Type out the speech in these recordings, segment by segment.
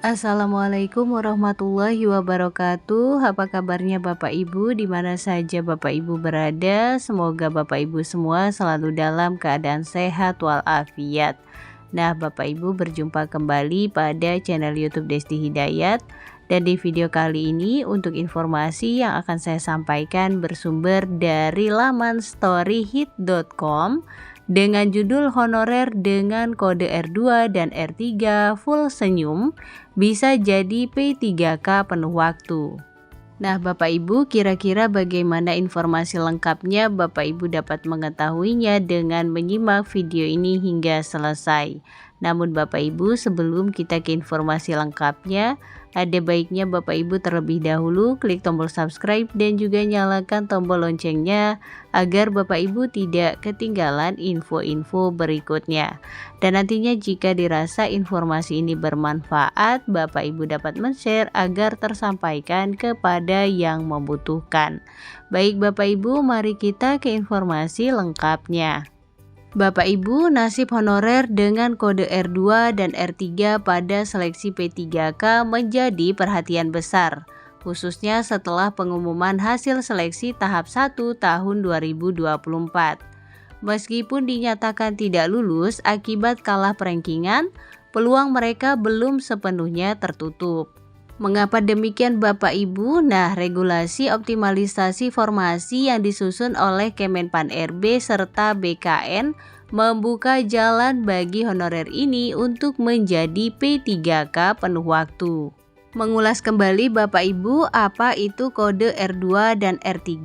Assalamualaikum warahmatullahi wabarakatuh. Apa kabarnya Bapak Ibu di mana saja Bapak Ibu berada? Semoga Bapak Ibu semua selalu dalam keadaan sehat walafiat. Nah, Bapak Ibu berjumpa kembali pada channel YouTube Desti Hidayat. Dan di video kali ini untuk informasi yang akan saya sampaikan bersumber dari laman storyhit.com dengan judul honorer dengan kode R2 dan R3 full senyum bisa jadi P3K penuh waktu. Nah, Bapak Ibu, kira-kira bagaimana informasi lengkapnya? Bapak Ibu dapat mengetahuinya dengan menyimak video ini hingga selesai. Namun Bapak Ibu, sebelum kita ke informasi lengkapnya, ada baiknya Bapak Ibu terlebih dahulu klik tombol subscribe dan juga nyalakan tombol loncengnya agar Bapak Ibu tidak ketinggalan info-info berikutnya. Dan nantinya jika dirasa informasi ini bermanfaat, Bapak Ibu dapat men-share agar tersampaikan kepada yang membutuhkan. Baik Bapak Ibu, mari kita ke informasi lengkapnya. Bapak Ibu, nasib honorer dengan kode R2 dan R3 pada seleksi P3K menjadi perhatian besar, khususnya setelah pengumuman hasil seleksi tahap 1 tahun 2024. Meskipun dinyatakan tidak lulus akibat kalah perankingan, peluang mereka belum sepenuhnya tertutup. Mengapa demikian Bapak Ibu? Nah, regulasi optimalisasi formasi yang disusun oleh Kemenpan RB serta BKN membuka jalan bagi honorer ini untuk menjadi P3K penuh waktu. Mengulas kembali Bapak Ibu, apa itu kode R2 dan R3?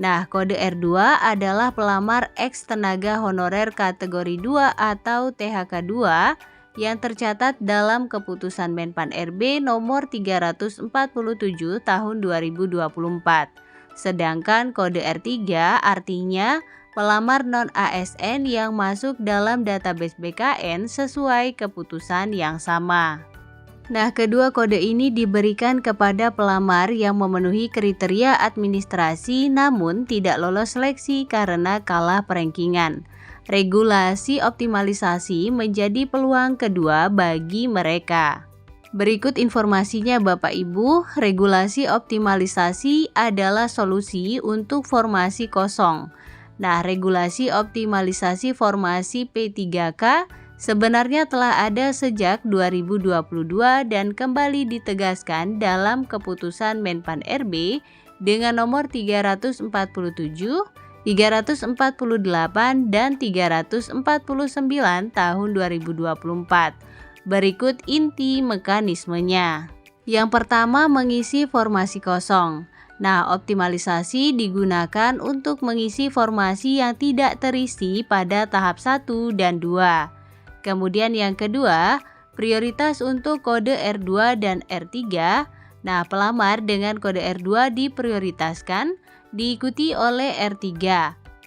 Nah, kode R2 adalah pelamar ex tenaga honorer kategori 2 atau THK 2 yang tercatat dalam keputusan Menpan RB nomor 347 tahun 2024. Sedangkan kode R3 artinya pelamar non-ASN yang masuk dalam database BKN sesuai keputusan yang sama. Nah, kedua kode ini diberikan kepada pelamar yang memenuhi kriteria administrasi namun tidak lolos seleksi karena kalah perankingan. Regulasi optimalisasi menjadi peluang kedua bagi mereka. Berikut informasinya Bapak Ibu, regulasi optimalisasi adalah solusi untuk formasi kosong. Nah, regulasi optimalisasi formasi P3K sebenarnya telah ada sejak 2022 dan kembali ditegaskan dalam keputusan Menpan RB dengan nomor 347, 348 dan 349 tahun 2024. Berikut inti mekanismenya. Yang pertama, mengisi formasi kosong. Nah, optimalisasi digunakan untuk mengisi formasi yang tidak terisi pada tahap 1 dan 2. Kemudian yang kedua, prioritas untuk kode R2 dan R3. Nah, pelamar dengan kode R2 diprioritaskan, diikuti oleh R3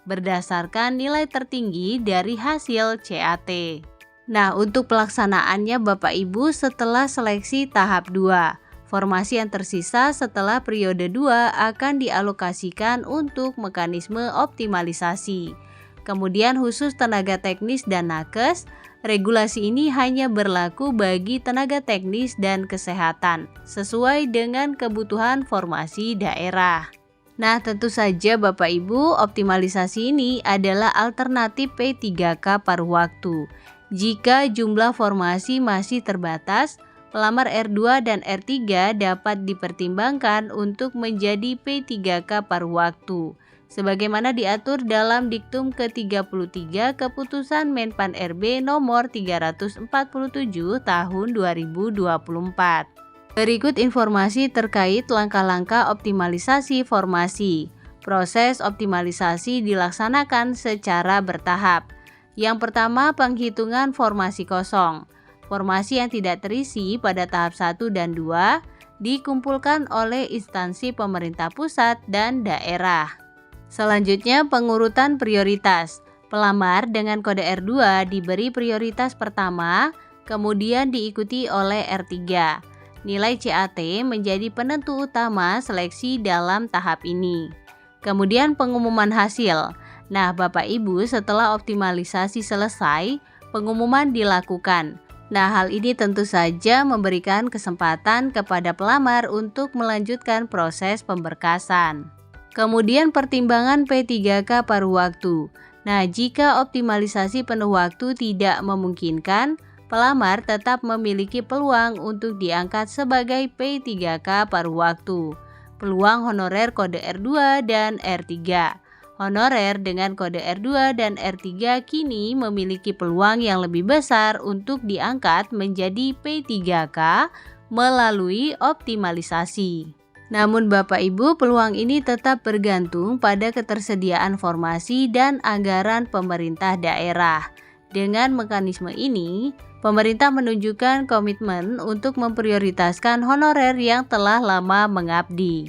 berdasarkan nilai tertinggi dari hasil CAT. Nah, untuk pelaksanaannya Bapak Ibu setelah seleksi tahap 2, formasi yang tersisa setelah periode 2 akan dialokasikan untuk mekanisme optimalisasi. Kemudian khusus tenaga teknis dan nakes, regulasi ini hanya berlaku bagi tenaga teknis dan kesehatan sesuai dengan kebutuhan formasi daerah. Nah, tentu saja Bapak Ibu, optimalisasi ini adalah alternatif P3K paruh waktu. Jika jumlah formasi masih terbatas, pelamar R2 dan R3 dapat dipertimbangkan untuk menjadi P3K paruh waktu, sebagaimana diatur dalam Diktum ke-33 Keputusan Menpan RB nomor 347 tahun 2024. Berikut informasi terkait langkah-langkah optimalisasi formasi. Proses optimalisasi dilaksanakan secara bertahap. Yang pertama, penghitungan formasi kosong. Formasi yang tidak terisi pada tahap 1 dan 2 dikumpulkan oleh instansi pemerintah pusat dan daerah. Selanjutnya, pengurutan prioritas. Pelamar dengan kode R2 diberi prioritas pertama, kemudian diikuti oleh R3. Nilai CAT menjadi penentu utama seleksi dalam tahap ini. Kemudian pengumuman hasil. Nah, Bapak Ibu, setelah optimalisasi selesai, pengumuman dilakukan. Nah, hal ini tentu saja memberikan kesempatan kepada pelamar untuk melanjutkan proses pemberkasan. Kemudian pertimbangan P3K paruh waktu. Nah, jika optimalisasi penuh waktu tidak memungkinkan, pelamar tetap memiliki peluang untuk diangkat sebagai P3K paruh waktu. Peluang honorer kode R2 dan R3. Honorer dengan kode R2 dan R3 kini memiliki peluang yang lebih besar untuk diangkat menjadi P3K melalui optimalisasi. Namun Bapak Ibu, peluang ini tetap bergantung pada ketersediaan formasi dan anggaran pemerintah daerah. Dengan mekanisme ini, pemerintah menunjukkan komitmen untuk memprioritaskan honorer yang telah lama mengabdi.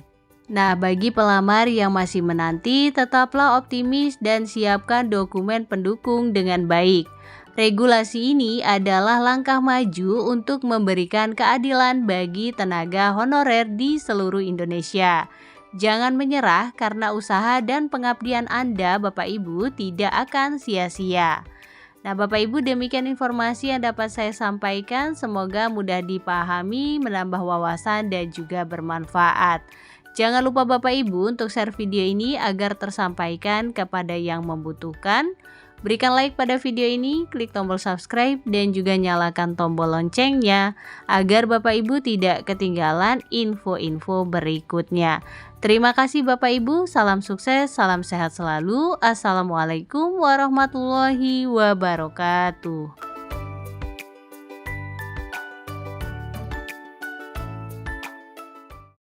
Nah, bagi pelamar yang masih menanti, tetaplah optimis dan siapkan dokumen pendukung dengan baik. Regulasi ini adalah langkah maju untuk memberikan keadilan bagi tenaga honorer di seluruh Indonesia. Jangan menyerah karena usaha dan pengabdian Anda, Bapak Ibu, tidak akan sia-sia. Nah, Bapak Ibu, demikian informasi yang dapat saya sampaikan. Semoga mudah dipahami, menambah wawasan dan juga bermanfaat. Jangan lupa Bapak Ibu untuk share video ini agar tersampaikan kepada yang membutuhkan. Berikan like pada video ini, klik tombol subscribe dan juga nyalakan tombol loncengnya agar Bapak Ibu tidak ketinggalan info-info berikutnya. Terima kasih Bapak Ibu, salam sukses, salam sehat selalu. Assalamualaikum warahmatullahi wabarakatuh.